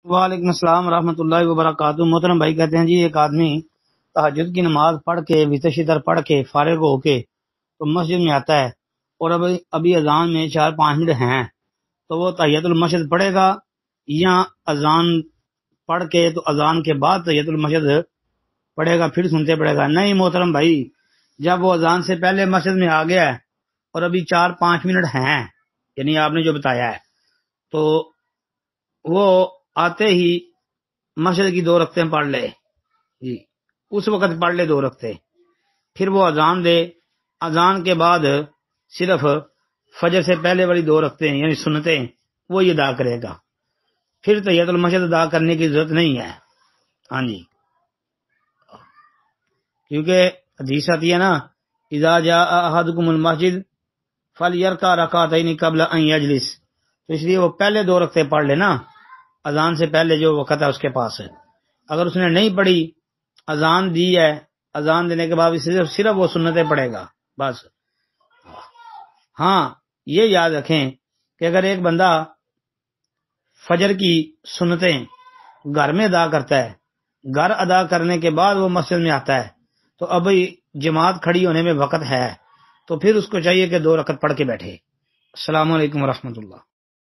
وعلیکم السلام ورحمۃ اللہ وبرکاتہ۔ محترم بھائی کہتے ہیں جی ایک آدمی تہجد کی نماز پڑھ کے وتر پڑھ کے فارغ ہو کے تو مسجد میں آتا ہے اور ابھی اذان میں 4-5 منٹ ہیں تو وہ تحیت المسجد پڑھے گا یا اذان پڑھ کے تو اذان کے بعد تحیت المسجد پڑھے گا پھر سنتے پڑھے گا؟ نہیں محترم بھائی، جب وہ اذان سے پہلے مسجد میں آ گیا ہے اور ابھی 4-5 منٹ ہیں یعنی آپ نے جو بتایا ہے تو وہ آتے ہی مسجد کی 2 رکعتیں پڑھ لے جی، اس وقت پڑھ لے 2 رکعتیں، پھر وہ اذان دے، اذان کے بعد صرف فجر سے پہلے والی 2 رکعتیں یعنی سنتیں وہ یہ ادا کرے گا، پھر تحیت المسجد ادا کرنے کی ضرورت نہیں ہے۔ ہاں جی، کیونکہ حدیث آتی ہے نا، اذا جاء احدکم المسجد فلیرکع رکعتین قبل ان یجلس، تو اس لیے وہ پہلے 2 رکعتیں پڑھ لے نا اذان سے پہلے جو وقت ہے اس کے پاس ہے۔ اگر اس نے نہیں پڑھی، اذان دی ہے، اذان دینے کے بعد صرف وہ سنتیں پڑھے گا بس۔ ہاں یہ یاد رکھیں کہ اگر ایک بندہ فجر کی سنتیں گھر میں ادا کرتا ہے، گھر ادا کرنے کے بعد وہ مسجد میں آتا ہے تو ابھی جماعت کھڑی ہونے میں وقت ہے تو پھر اس کو چاہیے کہ 2 رکعت پڑھ کے بیٹھے۔ السلام علیکم ورحمۃ اللہ۔